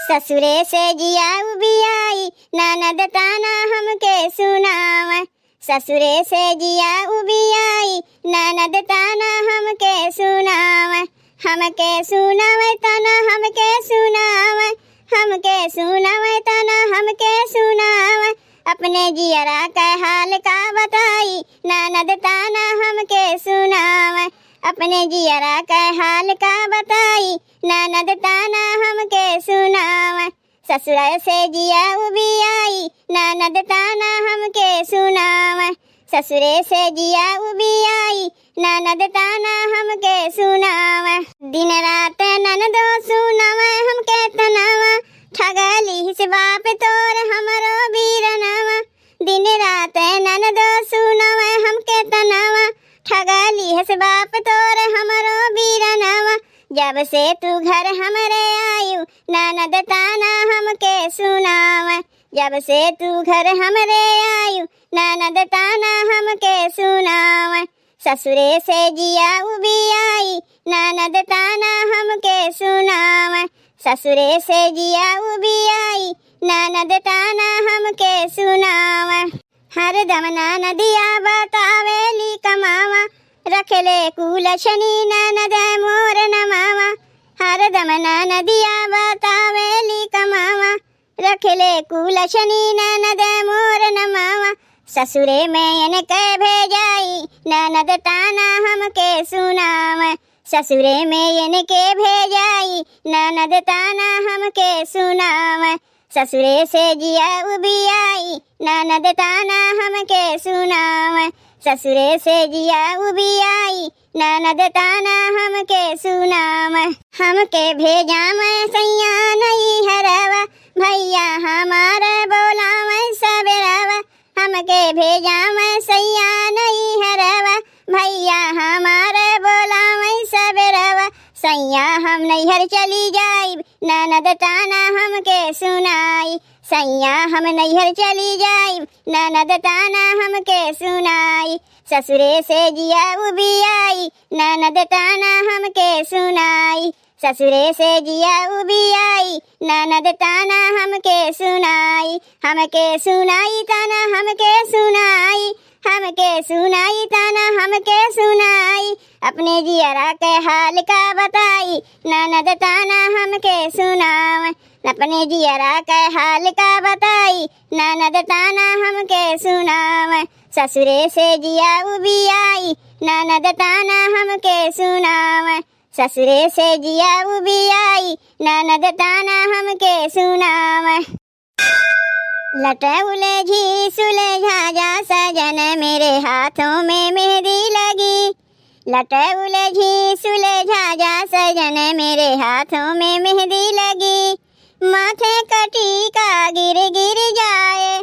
ससुरे से जिया उबियाई ननद ताना हमके सुनावे। ससुरे से जिया उबियाई ननद ताना हमके सुनावे। हमके सुनावे तना हमके सुनावे। हमके सुनावे तना हमके सुनावे। अपने जियरा के हाल का बताई ननद ताना हमके सुनावे। अपने जियरा के हाल का बताई ननद ताना हमके सुनावे। ससुर से जिया उबियाई ननद ताना हमके सुनावे। ससुरे से जिया उबियाई ननद ताना हमके सुनावे। दिन रात ननदो सुनावे हमके तनावा। ठगली से बाप तोर हमरो बीरनावा। दिन रात ननदो सुनावे हमके तनावा। ठगली से बाप तोर हमरो बीरनावा। जब से तू घर हमरे आयु ननद ताना हमके सुनावे। जब से तू घर हमरे आयु ननद ताना हमके सुनावे। ससुरे से जिया उबियाई ननद ताना हमके सुनावे। ससुरे से जिया उबियाई ननद ताना हमके सुनावे। हरदम ननदिया बतावेली कमावा। रखले कुल शनि ननद मोर नमावा। हरदम ननदिया बतावेली कमावा। रखले कुल शनि ननद मोर नमावा। ससुरे में इनके भेजाई ननद ताना हमके सुनावे। ससुरे में इनके भेजाई ननद ताना हमके सुनावे। ससुरे से जिया उबियाई ननद ताना हमके सुनावे। ससुरे से जिया उबियाई ननद ताना हमके सुनावे। हमके भेजा मैं सैया नहीं हरवा। भैया हमारे बोलावे सबेरवा। हमके भेजा मैं सैया नहीं हरवा। भैया हमारे बोलावे सबेरवा। सैया हम नैहर चली जाई ननद ताना हमके सुनाई। सैया हम नैहर चली जाई ननद ताना हमके सुनाई। ससुरे से जिया उबियाई ननद ताना हमके सुनाई। ससुरे से जिया उबियाई ननद ताना हमके सुनाई। हमके सुनाई ताना हमके सुनाई। हमके सुनाई ताना हमके सुनाई। अपने जियरा के हाल का बताई ननद ताना हमके सुनावे। अपने जियरा के हाल का बताई ननद ताना हमके सुनावे। ससुरे से जिया उबियाई ननद ताना हमके सुनावे। ससुरे से जिया उबियाई ननद ताना हमके सुनावे। लटौले झी सुलझा जा सजन मेरे हाथों में मेहंदी लगी। लटौले झी सुलझा जा सजन मेरे हाथों में मेहंदी लगी। माथे कटी का गिर गिर जाए।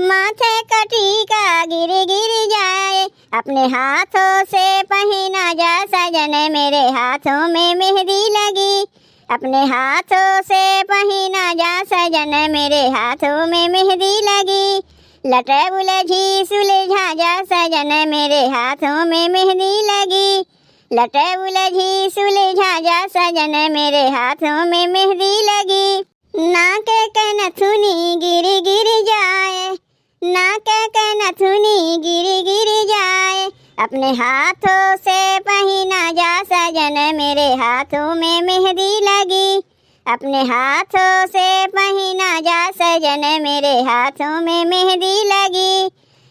माथे कटी का गिर गिर जाए। अपने हाथों से पहना जा सजन मेरे हाथों में मेहंदी लगी। अपने हाथों से पहना जा सजन मेरे हाथों में मेहंदी लगी। लटौले झी सुलझा जा सजन मेरे हाथों में मेहंदी लगी। लटौले झी सुलझा जा सजन मेरे हाथों में मेहंदी लगी। नाक के नथुनी गिर गिर जाए। नाक के नथुनी गिर गिर जाए। अपने हाथों से पहना जा सजन मेरे हाथों में मेहंदी लगी। अपने हाथों से पहना जा सजन मेरे हाथों में मेहंदी लगी।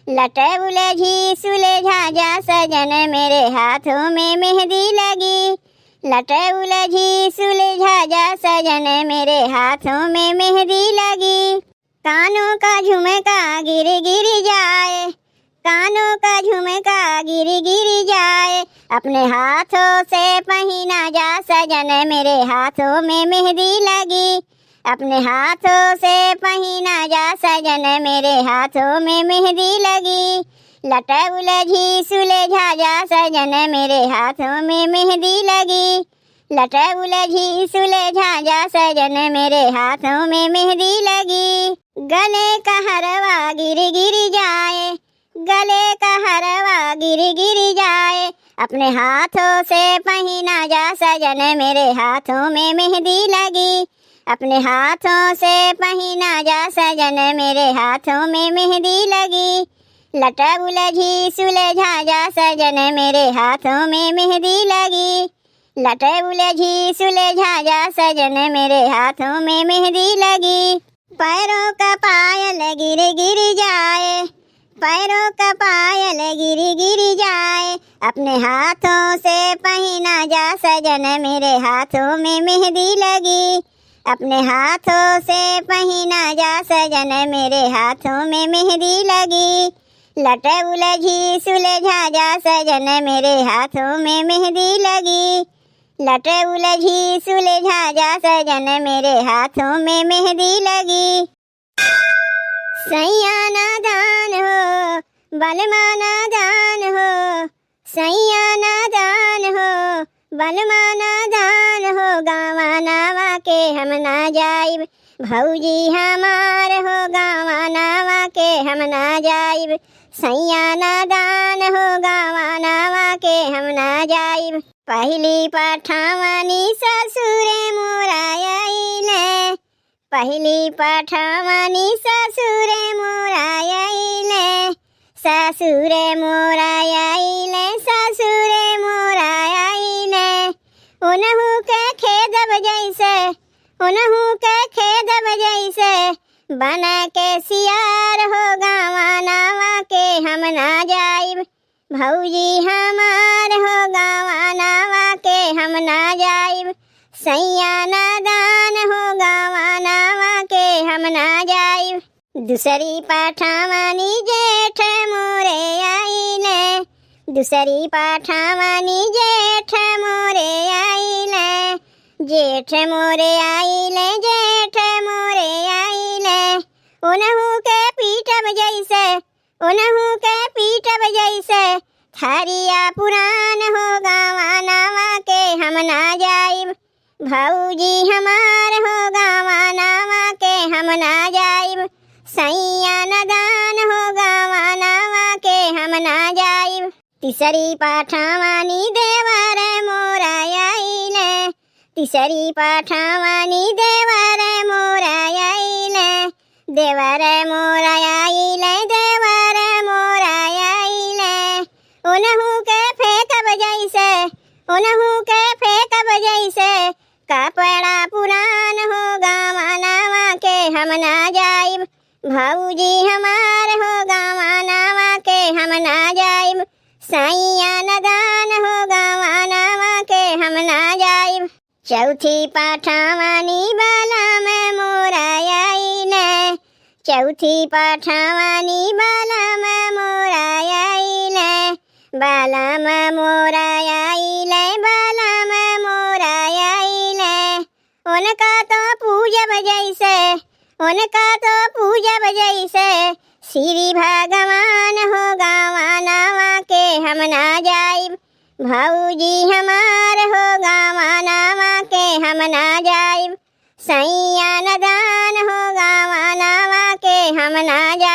लटौले झी सुलझा जा सजन मेरे हाथों में मेहंदी लगी। लटौले झी सुलझा जा सजन मेरे हाथों में मेहंदी लगी। कानों का झुमका गिर गिर जाए। कानों का झुमका गिर गिर जाए। अपने हाथों से पहना जा सजन मेरे हाथों में मेहंदी लगी। अपने हाथों से पहना जा सजन मेरे हाथों में मेहंदी लगी। लटौले झी सुलझा जा सजन मेरे हाथों में मेहंदी लगी। लटौले झी सुलझा जा सजन मेरे हाथों में मेहंदी लगी। गले का हरवा गिर गिर जाए। गले का हरवा गिर गिर जाए। अपने हाथों से पहना जा सजन मेरे हाथों में मेहंदी लगी। अपने हाथों से पहना जा सजन मेरे हाथों में मेहंदी लगी। लटा उलझी सुलझा जा सजन मेरे हाथों में मेहंदी लगी। लटा उलझी सुलझा जा सजन मेरे हाथों में मेहंदी लगी। पैरों का पायल गिर गिर जाए, पैरों का पायल गिर गिर जाए। अपने हाथों से पहना जा सजन मेरे हाथों में मेहंदी लगी। अपने हाथों से पहना जा सजन मेरे हाथों में मेहंदी लगी। लट उलझी सुलझा जा सजन मेरे हाथों में मेहंदी लगी। लट उलझी सुलझा जा सजन मेरे हाथों में मेहंदी लगी। सैया नादान हो, बलमा नादान हो, सैया नादान हो, बलमा नादान हो। गावा नावा के हम ना जाइब, भौजी हमार हो। गावा नावा के हम ना जाइब, सैया नादान हो। गावा नावा के हम ना जाइब। पहली पठावानी ससुरे मोरा आइले, पहली पठावानी ससुरे मोरा आइले। ससुरे मोरा आइले, ससुरे मोरा आइले। उनहु के खेदब जैसे, उनहु के खेदब जैसे, बना के सियार हो। गावा नावा के हम ना जाइब, भौजी हमार हो। गावा नावा के हम ना जाइब, सैया नादान हो। गावा नावा के हम ना जाइब। दूसरी पठावानी जेठ मोरे आइले, दूसरी पठावानी जेठ मोरे आइले। जेठ मोरे आइले, जेठ मोरे आइले। उनहु के पीटब जैसे, उनहु के पीटब जैसे, थरिया पुरान हो। गावा नावा के हम ना जाइब, भौजी हमार हो। गावा नावा के हम ना जाइब, सैया नादान हो। गावा नावा के हम ना जाइब। तीसरी पठावानी देवर मोरा आइले, तीसरी पठावानी देवर मोरा आइले। देवर मोरा आइले, देवर मोरा आइले। उनहु के फेंकब जैसे, उनहु के फेंकब जैसे, कपड़ा पुरान हो। गावा नावा के हम ना जाइब, भौजी हमार हो। गावा नावा के हम ना जाइब, सैया नादान हो। गावा नावा के हम ना जाइब। चौथी पठावानी बलम मोरा आइले, चौथी पठावानी बलम मोरा आइले। बलम मोरा आइले, बलम मोरा आइले। उनका तो पूजब जैसे, उनका तो पूजब जैसे, श्री भगवान हो। गावा नावा के हम ना जाइब, भौजी हमार हो। गावा नावा के हम ना जाइब, सैया नादान हो। गावा नावा के हम ना जाइब।